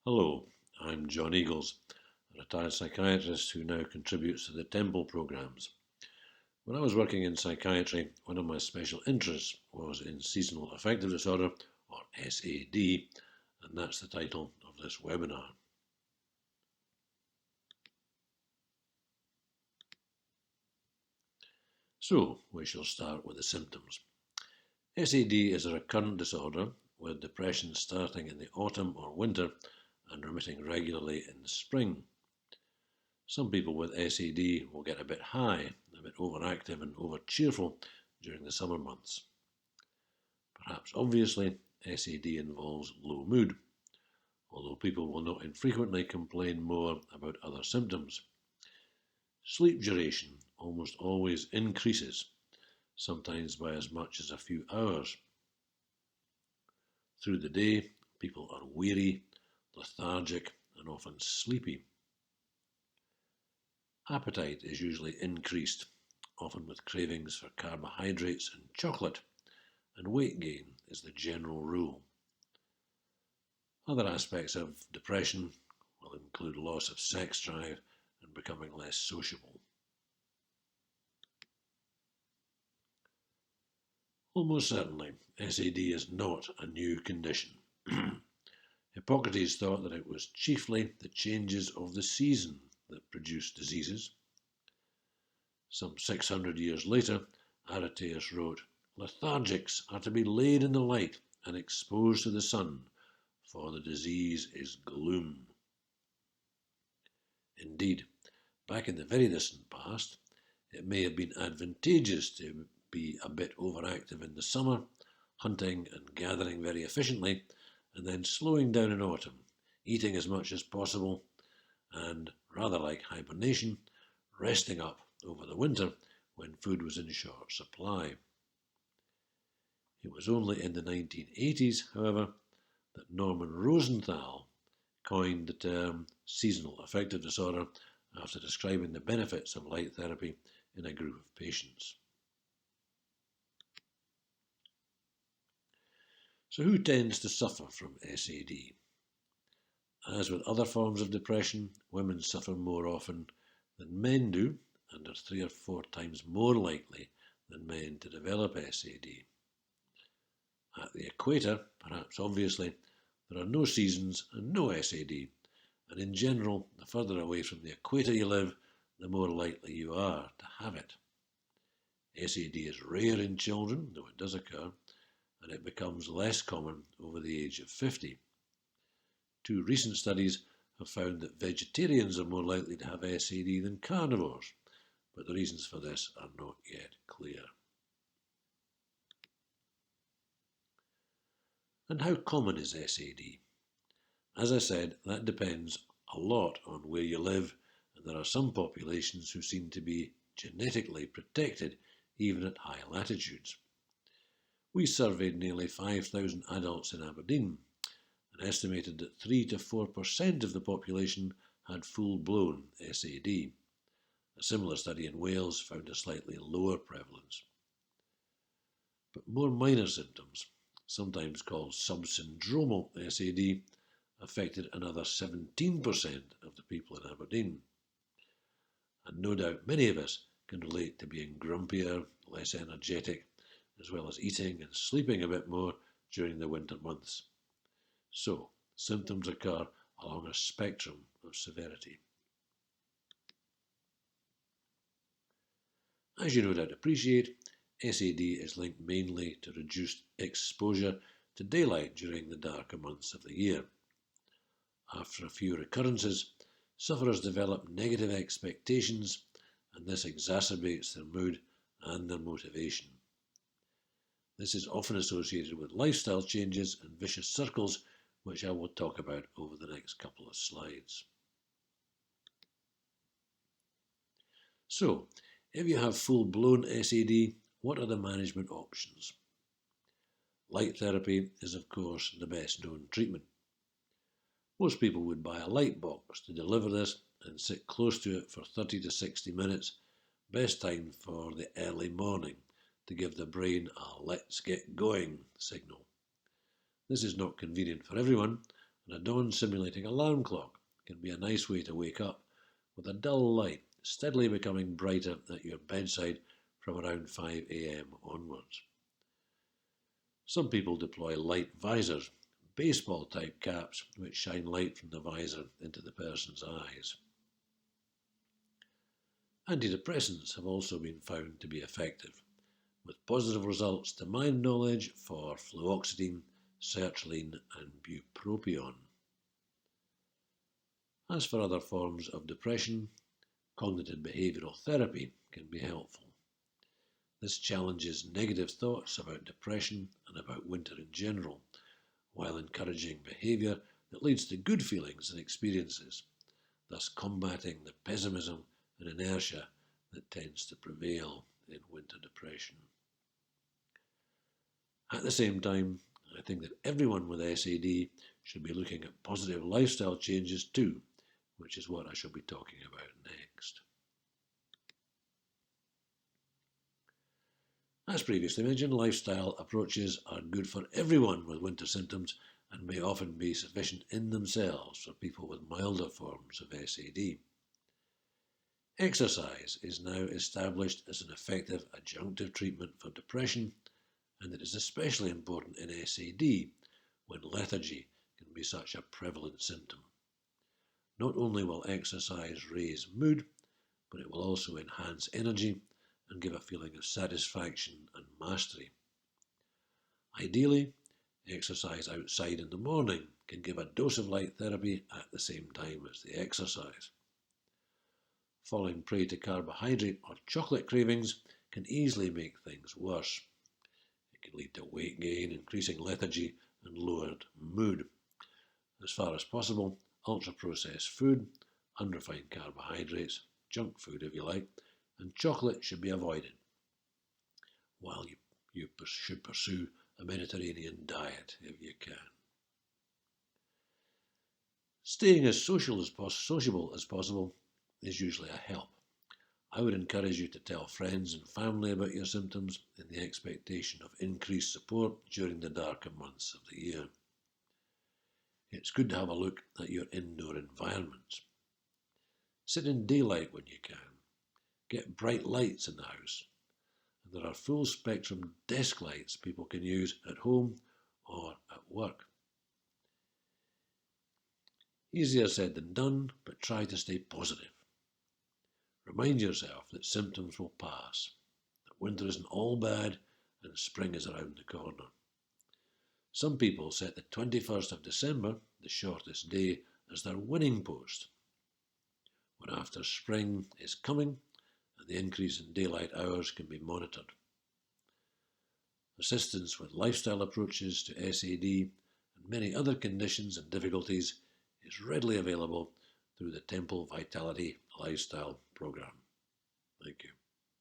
Hello, I'm John Eagles, a retired psychiatrist who now contributes to the Temple programs. When I was working in psychiatry, one of my special interests was in seasonal affective disorder, or S.A.D, and that's the title of this webinar. So, we shall start with the symptoms. S.A.D is a recurrent disorder with depression starting in the autumn or winter and remitting regularly in the spring. Some people with S.A.D will get a bit high, a bit overactive and over-cheerful during the summer months. Perhaps obviously, S.A.D involves low mood, although people will not infrequently complain more about other symptoms. Sleep duration almost always increases, sometimes by as much as a few hours. Through the day, people are weary, lethargic, and often sleepy. Appetite is usually increased, often with cravings for carbohydrates and chocolate, and weight gain is the general rule. Other aspects of depression will include loss of sex drive and becoming less sociable. Almost certainly, S.A.D is not a new condition. Hippocrates thought that it was chiefly the changes of the season that produced diseases. Some 600 years later, Aretaeus wrote, "Lethargics are to be laid in the light and exposed to the sun, for the disease is gloom." Indeed, back in the very distant past, it may have been advantageous to be a bit overactive in the summer, hunting and gathering very efficiently, and then slowing down in autumn, eating as much as possible, and, rather like hibernation, resting up over the winter when food was in short supply. It was only in the 1980s, however, that Norman Rosenthal coined the term seasonal affective disorder after describing the benefits of light therapy in a group of patients. So who tends to suffer from S.A.D? As with other forms of depression, women suffer more often than men do and are 3 or 4 times more likely than men to develop S.A.D. At the equator, perhaps obviously, there are no seasons and no S.A.D, and in general, the further away from the equator you live, the more likely you are to have it. S.A.D is rare in children, though it does occur, and it becomes less common over the age of 50. 2 recent studies have found that vegetarians are more likely to have S.A.D than carnivores, but the reasons for this are not yet clear. And how common is S.A.D? As I said, that depends a lot on where you live, and there are some populations who seem to be genetically protected even at high latitudes. We surveyed nearly 5,000 adults in Aberdeen and estimated that 3 to 4% of the population had full-blown S.A.D. A similar study in Wales found a slightly lower prevalence. But more minor symptoms, sometimes called subsyndromal S.A.D, affected another 17% of the people in Aberdeen. And no doubt many of us can relate to being grumpier, less energetic, as well as eating and sleeping a bit more during the winter months. So, symptoms occur along a spectrum of severity. As you no doubt appreciate, S.A.D is linked mainly to reduced exposure to daylight during the darker months of the year. After a few recurrences, sufferers develop negative expectations, and this exacerbates their mood and their motivation. This is often associated with lifestyle changes and vicious circles, which I will talk about over the next couple of slides. So, if you have full-blown S.A.D, what are the management options? Light therapy is, of course, the best known treatment. Most people would buy a light box to deliver this and sit close to it for 30 to 60 minutes, best time for the early morning, to give the brain a "let's get going" signal. This is not convenient for everyone, and a dawn-simulating alarm clock can be a nice way to wake up with a dull light steadily becoming brighter at your bedside from around 5 a.m. onwards. Some people deploy light visors, baseball-type caps which shine light from the visor into the person's eyes. Antidepressants have also been found to be effective, with positive results to my knowledge for fluoxetine, sertraline and bupropion. As for other forms of depression, cognitive behavioural therapy can be helpful. This challenges negative thoughts about depression and about winter in general, while encouraging behaviour that leads to good feelings and experiences, thus combating the pessimism and inertia that tends to prevail in winter depression. At the same time, I think that everyone with S.A.D. should be looking at positive lifestyle changes too, which is what I shall be talking about next. As previously mentioned, lifestyle approaches are good for everyone with winter symptoms and may often be sufficient in themselves for people with milder forms of S.A.D. Exercise is now established as an effective adjunctive treatment for depression, and it is especially important in S.A.D. when lethargy can be such a prevalent symptom. Not only will exercise raise mood, but it will also enhance energy and give a feeling of satisfaction and mastery. Ideally, exercise outside in the morning can give a dose of light therapy at the same time as the exercise. Falling prey to carbohydrate or chocolate cravings can easily make things worse. It can lead to weight gain, increasing lethargy and lowered mood. As far as possible, ultra-processed food, unrefined carbohydrates, junk food if you like, and chocolate should be avoided, while you should pursue a Mediterranean diet if you can. Staying as sociable as possible is usually a help. I would encourage you to tell friends and family about your symptoms in the expectation of increased support during the darker months of the year. It's good to have a look at your indoor environments. Sit in daylight when you can. Get bright lights in the house. And there are full spectrum desk lights people can use at home or at work. Easier said than done, but try to stay positive. Remind yourself that symptoms will pass, that winter isn't all bad and spring is around the corner. Some people set the 21st of December, the shortest day, as their winning post, when after spring is coming and the increase in daylight hours can be monitored. Assistance with lifestyle approaches to S.A.D. and many other conditions and difficulties is readily available through the Temple Vitality Lifestyle Program. Thank you.